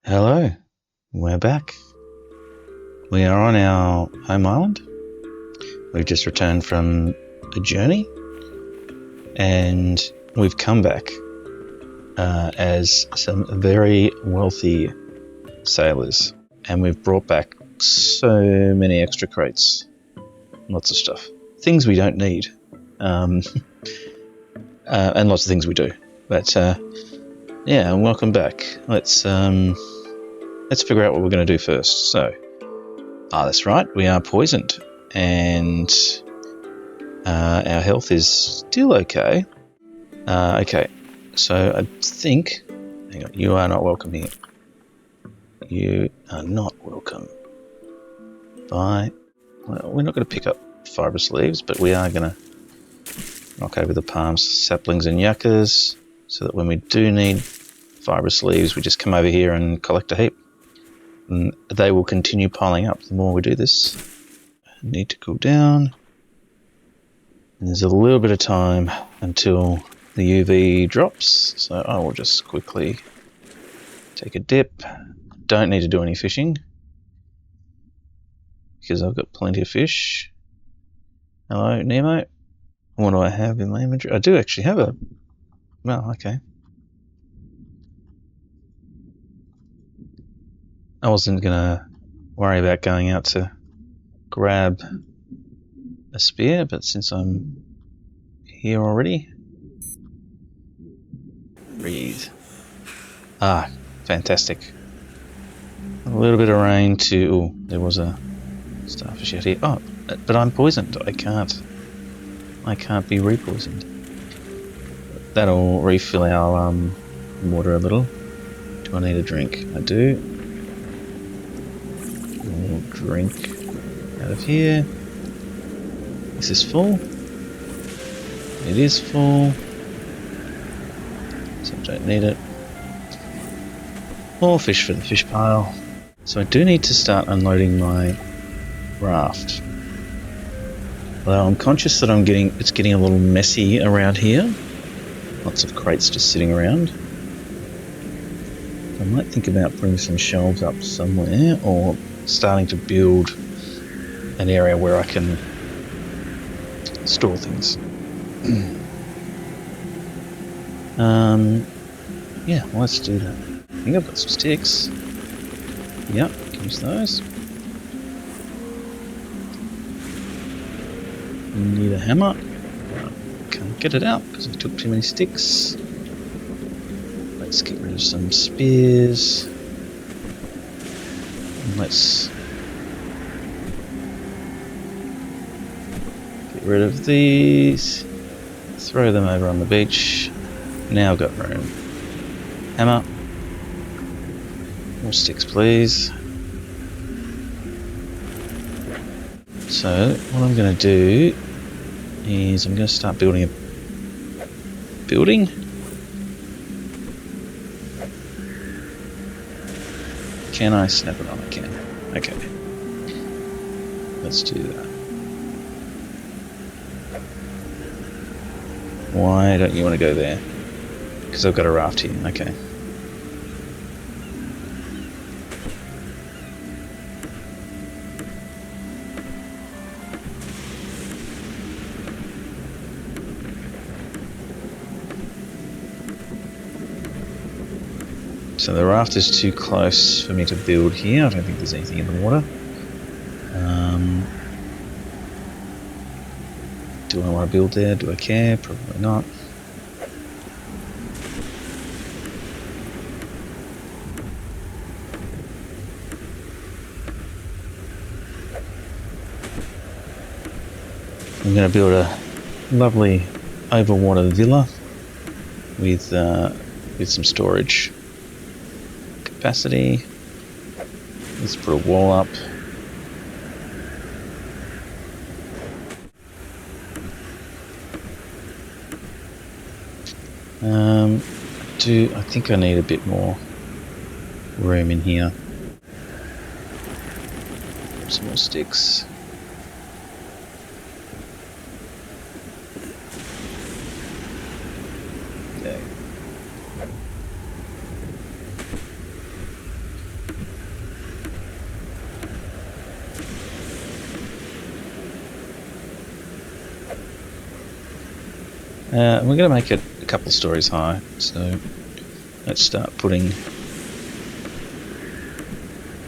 Hello, we're back. We are on our home island. We've just returned from a journey and we've come back as some very wealthy sailors, and we've brought back so many extra crates, lots of stuff, things we don't need, and lots of things we do. But yeah, and welcome back. Let's figure out what we're going to do first. So, that's right, we are poisoned, and our health is still okay. Okay, so I think, hang on, you are not welcome here. You are not welcome. Well, we're not going to pick up fibrous leaves, but we are going to knock over the palms, saplings and yuccas, so that when we do need fibrous leaves, we just come over here and collect a heap. And they will continue piling up the more we do this. Need to cool down. And there's a little bit of time until the UV drops, so I will just quickly take a dip. Don't need to do any fishing because I've got plenty of fish. Hello, Nemo. What do I have in my inventory? I do actually have a... Well, okay. I wasn't going to worry about going out to grab a spear, but since I'm here already... Breathe. Ah, fantastic. A little bit of rain to... Oh, there was a starfish out here. Oh, but I'm poisoned. I can't be re-poisoned. That'll refill our water a little. Do I need a drink? I do. We'll drink out of here. Is this full? It is full. So I don't need it. More fish for the fish pile. So I do need to start unloading my raft. Although I'm conscious that it's getting a little messy around here. Lots of crates just sitting around. I might think about putting some shelves up somewhere, or starting to build an area where I can store things. Yeah, let's do that. I think I've got some sticks. Yep, use those. Need a hammer. Can't get it out because I took too many sticks. Let's get rid of some spears. And let's get rid of these. Throw them over on the beach. Now I've got room. Hammer. More sticks, please. So what I'm going to do is I'm going to start building a building. Can I snap it on? I can. Okay. Let's do that. Why don't you want to go there? Because I've got a raft here. Okay. So the raft is too close for me to build here. I don't think there's anything in the water. Do I want to build there? Do I care? Probably not. I'm going to build a lovely overwater villa with some storage capacity. Let's put a wall up. I think I need a bit more room in here. Some more sticks. Okay. We're going to make it a couple of stories high, so let's start putting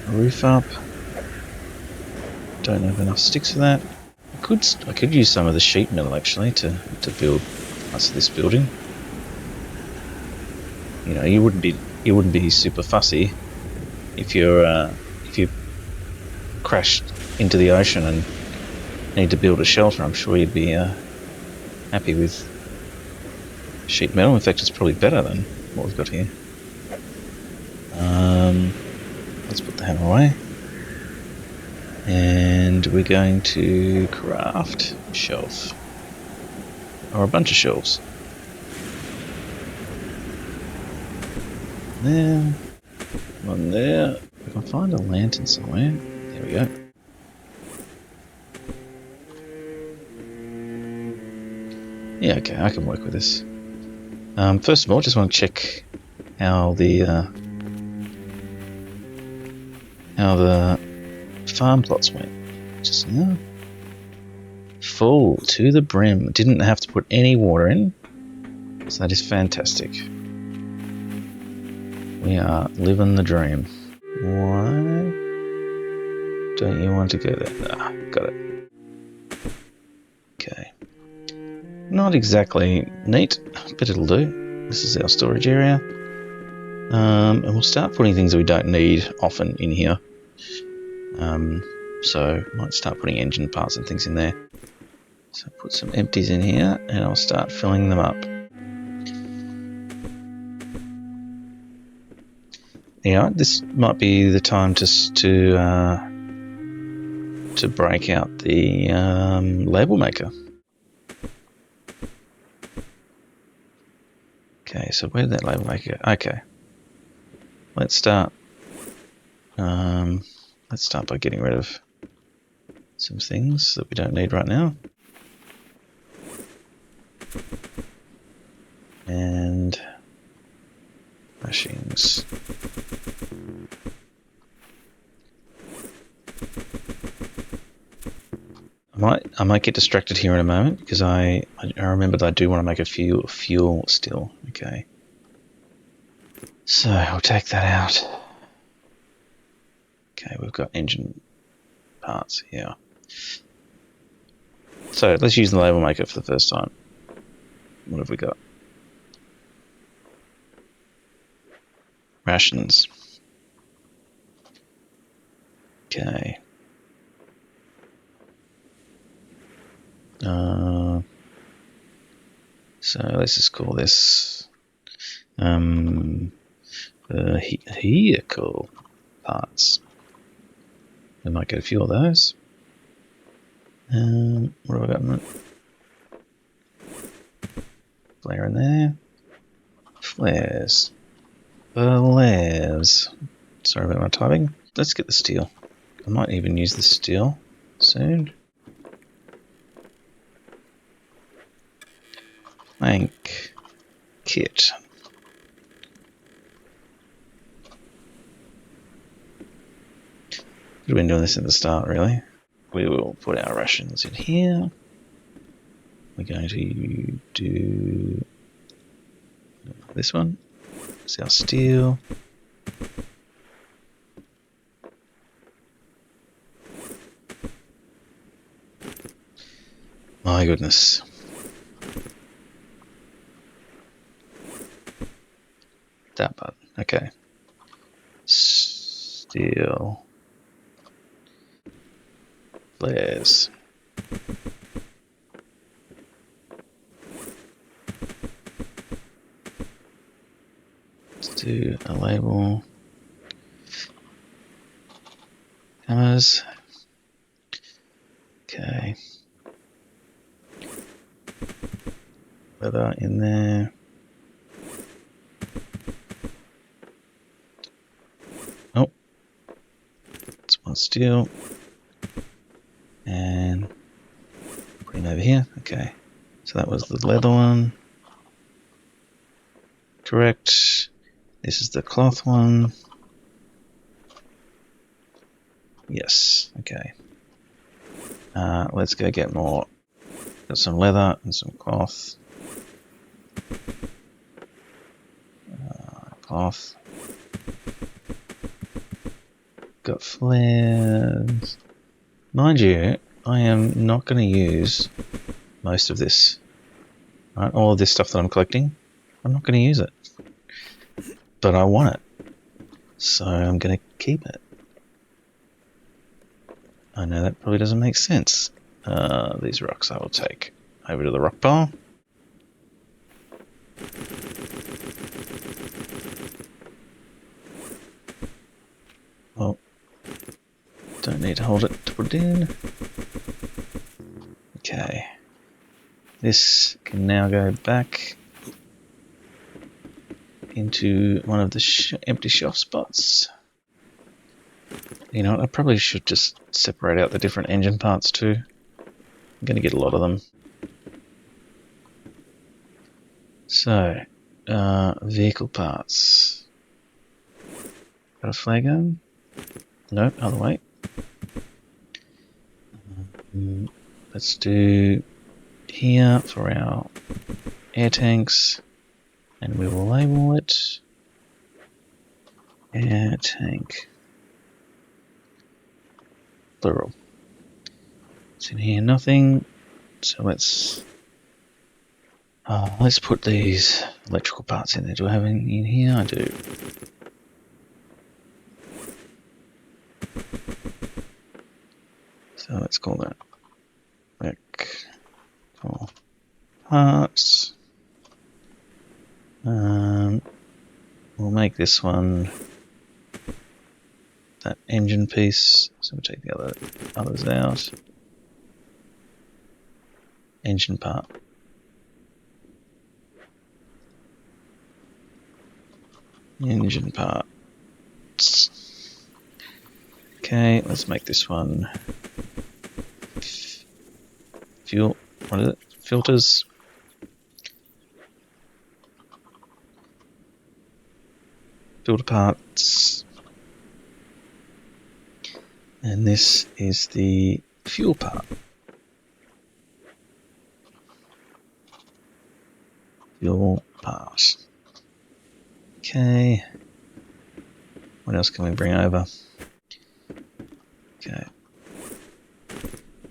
a roof up. Don't have enough sticks for that. I could use some of the sheet metal actually to build parts of this building. You know, you wouldn't be super fussy if you crashed into the ocean and need to build a shelter. I'm sure you'd be happy with sheet metal. In fact, it's probably better than what we've got here. Let's put the hammer away. And we're going to craft a shelf. Or a bunch of shelves. There. One there. We can find a lantern somewhere. There we go. Yeah, okay, I can work with this. First of all, just want to check how the farm plots went. Just now. Full to the brim. Didn't have to put any water in. So that is fantastic. We are living the dream. Why don't you want to go there? Ah, got it. Okay. Not exactly neat, but it'll do. This is our storage area. And we'll start putting things that we don't need often in here. So might start putting engine parts and things in there. So put some empties in here and I'll start filling them up. Yeah, this might be the time to break out the label maker. Okay, so where did that label maker go? Okay, let's start. Let's start by getting rid of some things that we don't need right now. And bushings. I might get distracted here in a moment because I remember that I do want to make a fuel still. Okay. So I'll take that out. Okay, we've got engine parts here. So let's use the label maker for the first time. What have we got? Rations. Okay. So let's just call this vehicle parts. We might get a few of those. What have I got in it? Flare in there. Flares. Flares. Sorry about my typing. Let's get the steel. I might even use the steel soon. Plank kit. Could have been doing this at the start, really. We will put our rations in here. We're going to do this one. It's our steel. My goodness. That button. Okay. Steel. Flares. Let's do a label. Hammers. Okay. Leather in there. Oh. It's one steel. And bring it over here. Okay. So that was the leather one. Correct. This is the cloth one. Yes. Okay. Let's go get more. Got some leather and some cloth. Cloth. Got flares. Mind you, I am not going to use most of this. Right? All of this stuff that I'm collecting, I'm not going to use it. But I want it. So I'm going to keep it. I know that probably doesn't make sense. These rocks I will take over to the rock pile. Well, don't need to hold it to put it in. Okay. This can now go back into one of the empty shelf spots. You know what, I probably should just separate out the different engine parts too. I'm going to get a lot of them. So, vehicle parts. Got a flare gun? Nope, other way. Let's do here for our air tanks, and we will label it air tank. Plural. It's in here, nothing. So let's put these electrical parts in there. Do I have any in here? I do. So let's call that for parts. We'll make this one that engine piece. So we'll take the others out. Engine part. Engine parts. Okay, let's make this one fuel. What is it? Filters. Filter parts. And this is the fuel part. Fuel part. Okay. What else can we bring over? Okay.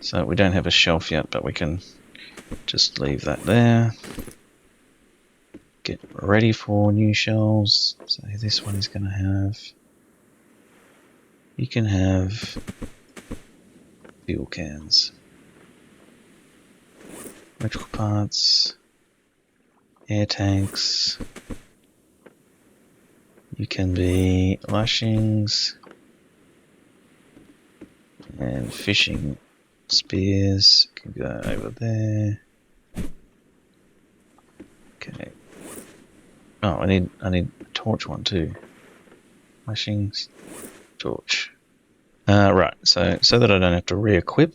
So we don't have a shelf yet, but we can just leave that there. Get ready for new shelves. So this one is going to have... You can have fuel cans. Electrical parts. Air tanks. You can be lashings. And fishing spears can go over there. Okay. Oh, I need a torch one too. Lashings, torch. Right. So that I don't have to re-equip,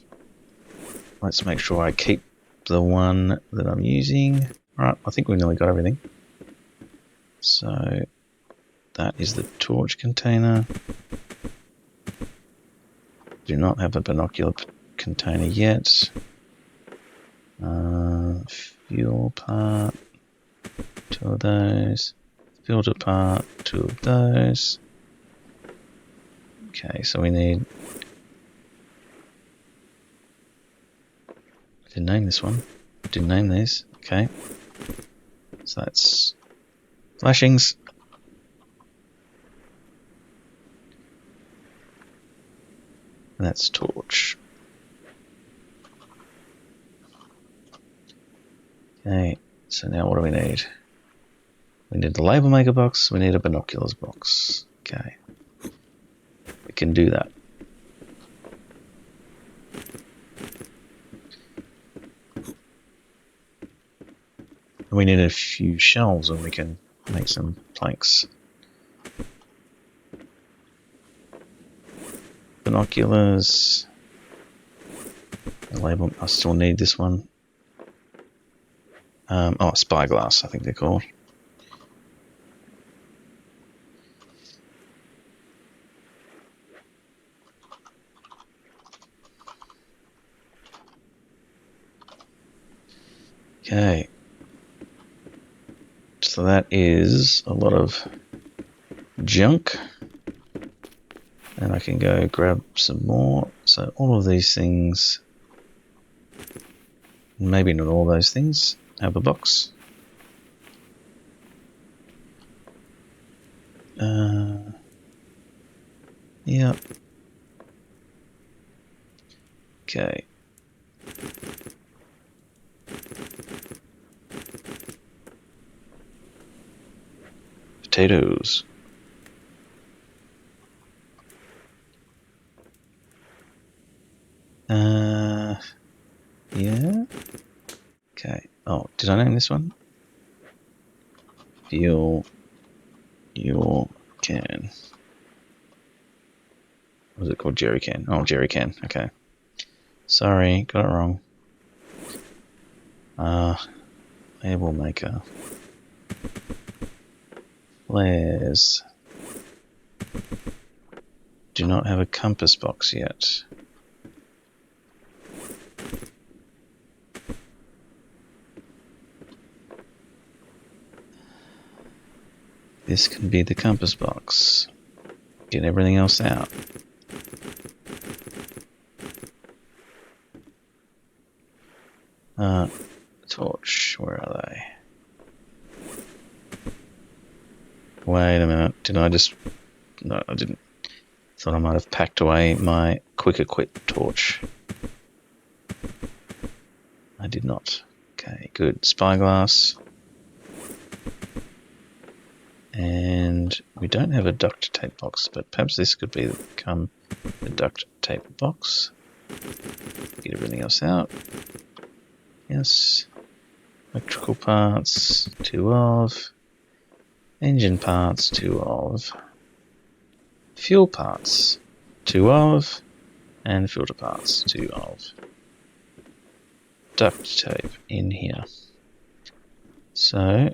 let's make sure I keep the one that I'm using. Right. I think we nearly got everything. So that is the torch container. Do not have a binocular container yet. Fuel part, 2 of those. Filter part, 2 of those. Okay, so we need... I didn't name this one. I didn't name these. Okay. So that's flashings. And that's torch. Okay, so now what do we need? We need the label maker box, we need a binoculars box. Okay. We can do that. And we need a few shelves and we can make some planks. Binoculars. The label, I still need this one. Oh, spyglass, I think they're called. Okay. So that is a lot of junk. And I can go grab some more. So all of these things, maybe not all those things, have a box. Yep. Okay. Potatoes. Yeah. Okay. Oh, did I name this one? Fuel your can. What was it called? Jerry can. Oh, jerry can. Okay. Sorry, got it wrong. Label maker. Flares. Do not have a compass box yet. This can be the compass box. Get everything else out. Torch, where are they? Wait a minute, did I just... No, I didn't. Thought I might have packed away my quick equip torch. I did not. Okay, good. Spyglass. And we don't have a duct tape box, but perhaps this could become a duct tape box. Get everything else out. Yes. Electrical parts, 2 of. Engine parts, 2 of. Fuel parts, 2 of. And filter parts, 2 of. Duct tape in here. So,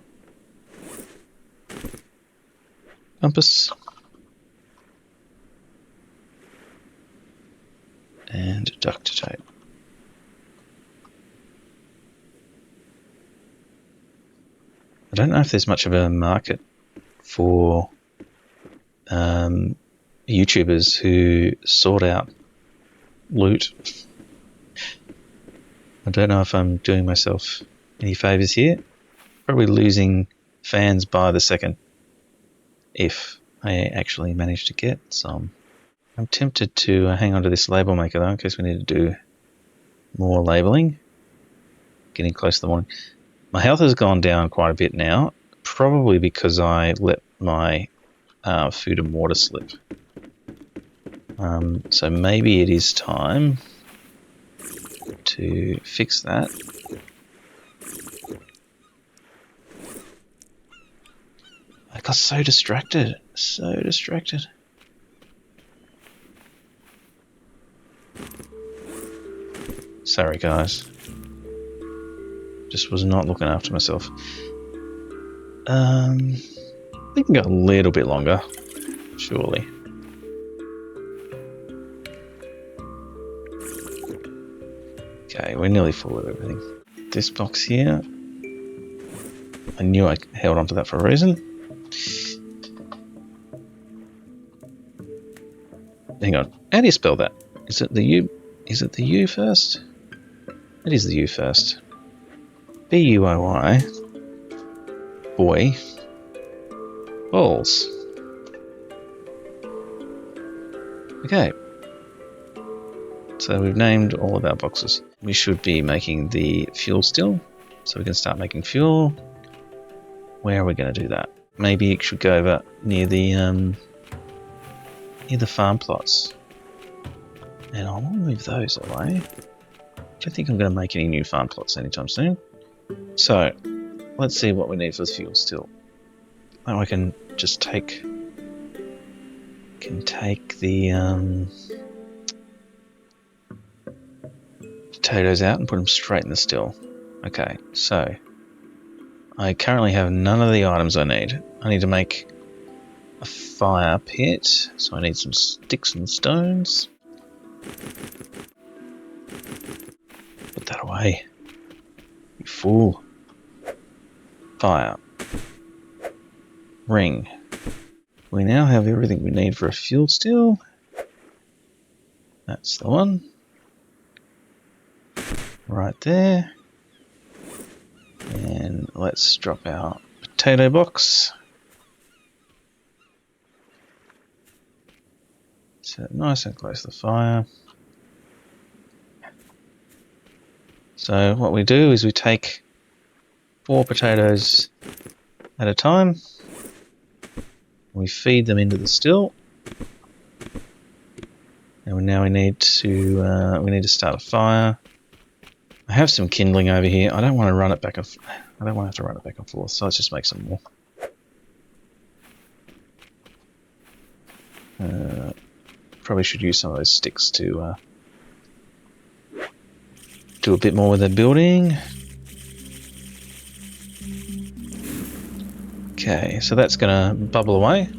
compass. And duct tape. I don't know if there's much of a market for YouTubers who sort out loot. I don't know if I'm doing myself any favours here. Probably losing fans by the second if I actually manage to get some. I'm tempted to hang on to this label maker though in case we need to do more labelling. Getting close to the morning. My health has gone down quite a bit now, probably because I let my food and water slip. So maybe it is time to fix that. I got so distracted. Sorry guys. Just was not looking after myself. We can go a little bit longer, surely. Okay, we're nearly full with everything. This box here, I knew I held onto that for a reason. Hang on, how do you spell that? Is it the U? Is it the U first? It is the U first. B-U-O-Y. Boy. Balls. Okay. So we've named all of our boxes. We should be making the fuel still. So we can start making fuel. Where are we going to do that? Maybe it should go over near the farm plots. And I want to move those away. I don't think I'm going to make any new farm plots anytime soon. So, let's see what we need for the fuel still. Now I can just take the potatoes out and put them straight in the still. Okay, so I currently have none of the items I need. I need to make a fire pit, so I need some sticks and stones. Put that away. You fool. Fire. ring. We now have everything we need for a fuel still. That's the one. Right there. And let's drop our potato box. Set it nice and close to the fire. So what we do is we take 4 potatoes at a time. We feed them into the still. And now we need to start a fire. I have some kindling over here. I don't want to run it back and I don't want to have to run it back and forth, so let's just make some more. Probably should use some of those sticks to do a bit more with the building. Okay, so that's going to bubble away,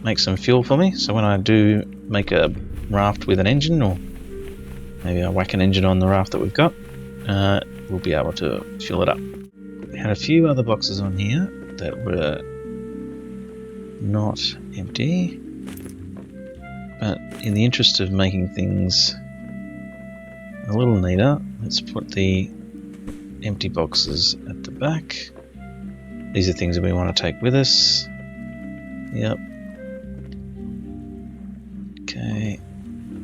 make some fuel for me. So when I do make a raft with an engine, or maybe I whack an engine on the raft that we've got, we'll be able to fill it up. We had a few other boxes on here that were not empty, but in the interest of making things a little neater, let's put the empty boxes at the back. These are things that we want to take with us. Yep. Okay.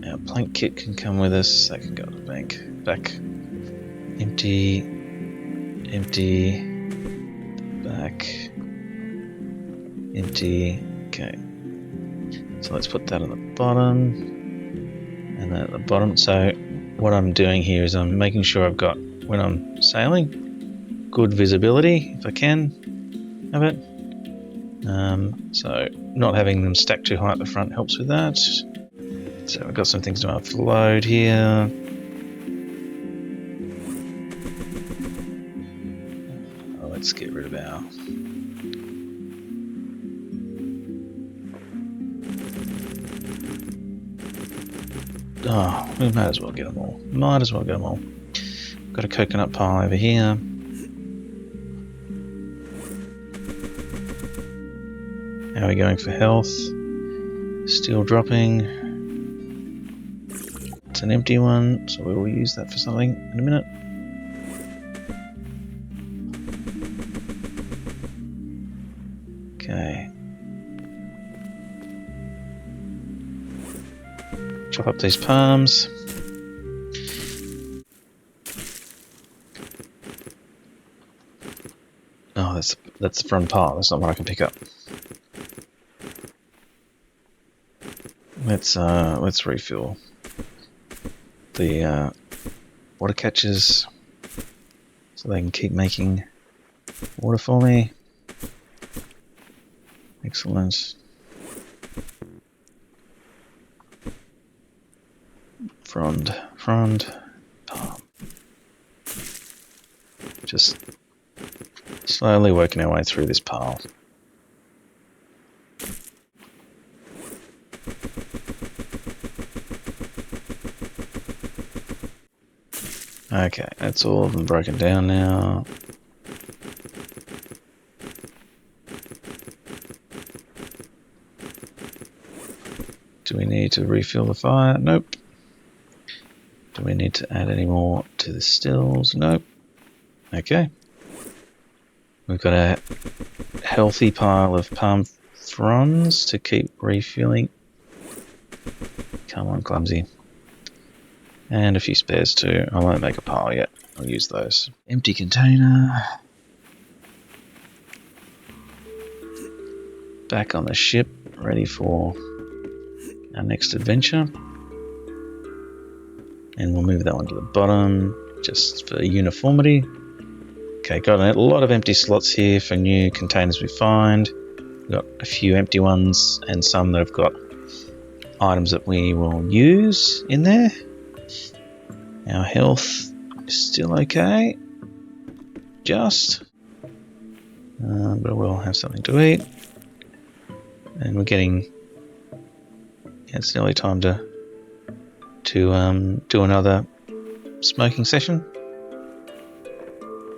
Our plank kit can come with us. That can go to the back. Empty. Empty. Back. Empty. Okay. So let's put that on the bottom. And that at the bottom. So what I'm doing here is I'm making sure I've got, when I'm sailing, good visibility, if I can, of it. So not having them stacked too high at the front helps with that. So I've got some things to offload here. Let's get rid of our... Oh, we might as well get them all. Got a coconut pile over here. How are we going for health? Still dropping. It's an empty one, so we will use that for something in a minute. Okay. Chop up these palms. Oh, that's the front part. That's not what I can pick up. Let's refill the water catchers so they can keep making water for me. Excellent. Frond. Palm. Just slowly working our way through this pile. Okay, that's all of them broken down now. Do we need to refill the fire? Nope. Do we need to add any more to the stills? Nope. Okay. We've got a healthy pile of palm fronds to keep refilling. Come on, clumsy. And a few spares too. I won't make a pile yet. I'll use those. Empty container. Back on the ship, ready for our next adventure. And we'll move that one to the bottom, just for uniformity. Okay, got a lot of empty slots here for new containers we find. We've got a few empty ones and some that have got items that we will use in there. Our health is still okay, just, but we'll have something to eat. And we're getting, it's nearly time to do another smoking session.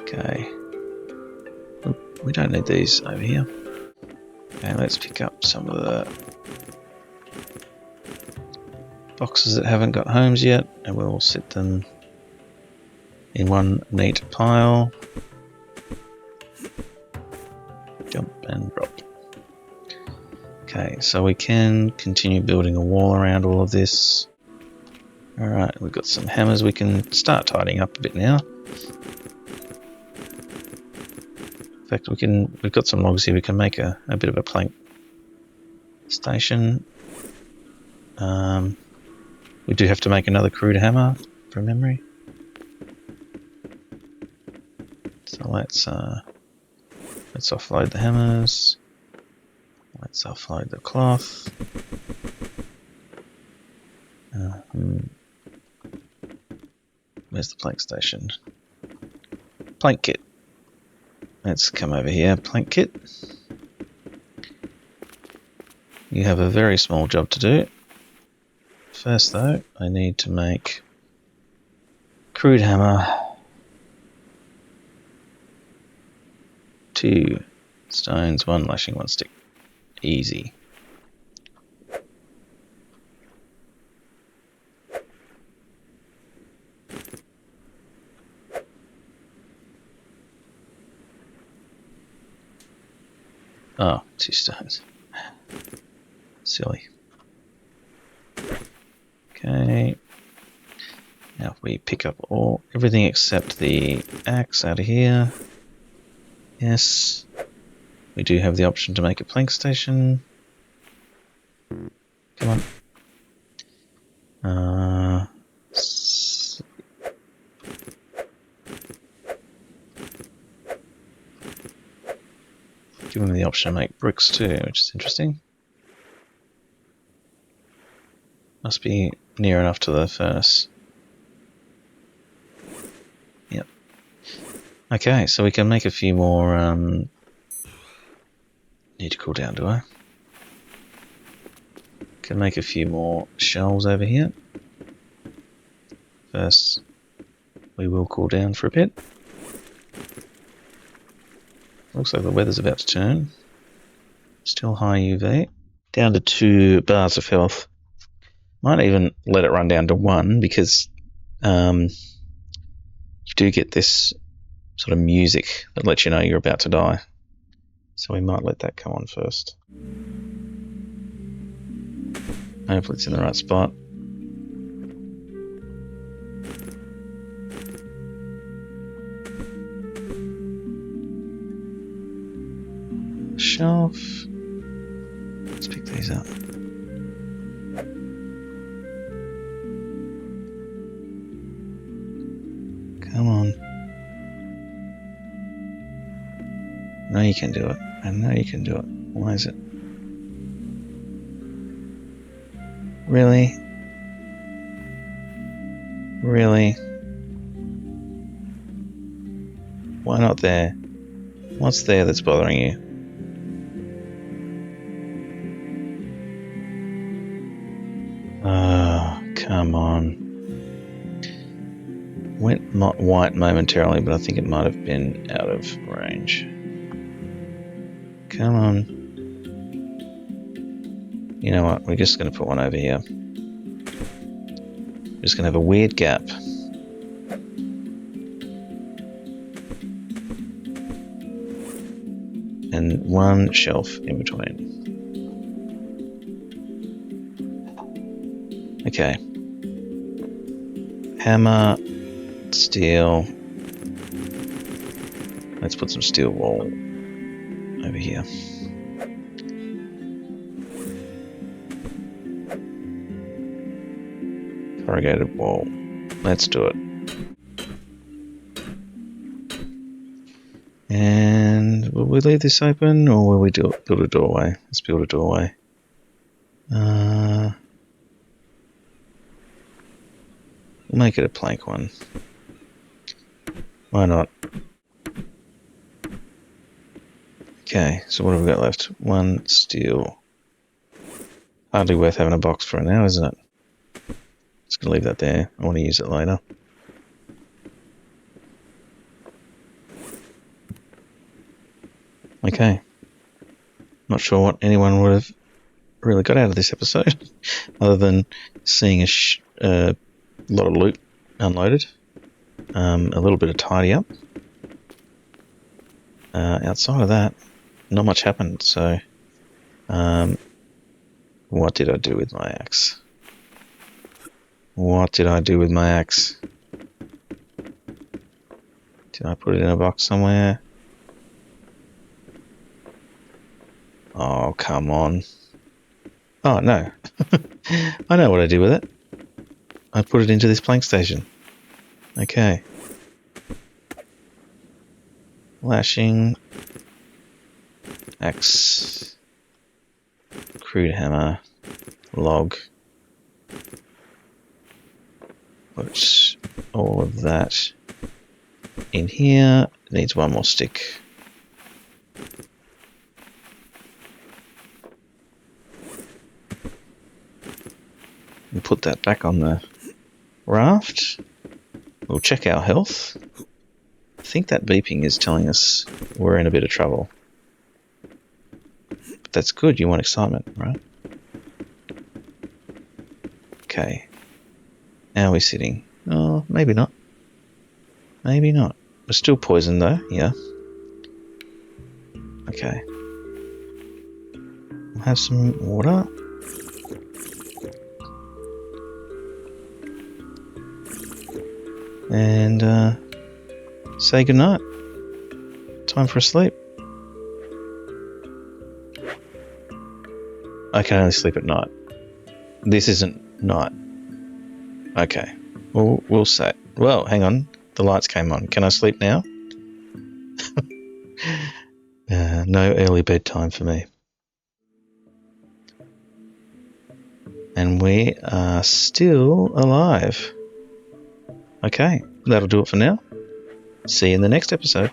Okay, we don't need these over here. Okay, let's pick up some of the boxes that haven't got homes yet, and we'll sit them in one neat pile. Jump and drop. Okay, so we can continue building a wall around all of this. Alright, we've got some hammers. We can start tidying up a bit now. In fact, we've got some logs here. We can make a bit of a plank station. We do have to make another crude hammer from memory. So let's offload the hammers. Let's offload the cloth. Where's the plank station? Plank kit. Let's come over here, plank kit. You have a very small job to do. First though, I need to make crude hammer. 2 stones, 1 lashing, 1 stick. Easy. Oh, 2 stones. Silly. Okay. Now if we pick up everything except the axe out of here. Yes. We do have the option to make a plank station. Come on. Give them the option to make bricks too, which is interesting. Must be near enough to the furnace. Yep. Okay, so we can make a few more. Need to cool down, do I? Can make a few more shelves over here. First, we will cool down for a bit. Looks like the weather's about to turn. Still high UV. Down to 2 bars of health. Might even let it run down to 1 because you do get this sort of music that lets you know you're about to die. So we might let that come on first. Hopefully it's in the right spot. Shelf. Let's pick these up. Come on. I know you can do it. I know you can do it. Why is it? Really? Really? Why not there? What's there that's bothering you? Oh, come on. Went white momentarily, but I think it might have been out of range. Come on. You know what? We're just going to put one over here. We're just going to have a weird gap. And 1 shelf in between. Okay. Hammer, steel. Let's put some steel wool over here. Corrugated wool. Let's do it. And will we leave this open or will we build a doorway? Let's build a doorway. We'll make it a plank one. Why not? Okay, so what have we got left? 1 steel. Hardly worth having a box for now, isn't it? Just gonna leave that there. I want to use it later. Okay. Not sure what anyone would have really got out of this episode, other than seeing a lot of loot unloaded, a little bit of tidy up. Outside of that, not much happened. So, what did I do with my axe? What did I do with my axe? Did I put it in a box somewhere? Oh, come on. Oh, no. I know what I did with it. I put it into this plank station. Okay. Lashing. Axe. Crude hammer. Log. Put all of that in here. It needs one more stick. And put that back on the raft. We'll check our health. I think that beeping is telling us we're in a bit of trouble. But that's good, you want excitement, right? Okay. How are we sitting? Oh, maybe not. Maybe not. We're still poisoned though, yeah. Okay. We'll have some water. And say goodnight. Time for a sleep. I can only sleep at night. This isn't night. Okay. We'll say. Well, hang on. The lights came on. Can I sleep now? No early bedtime for me. And we are still alive. Okay, that'll do it for now. See you in the next episode.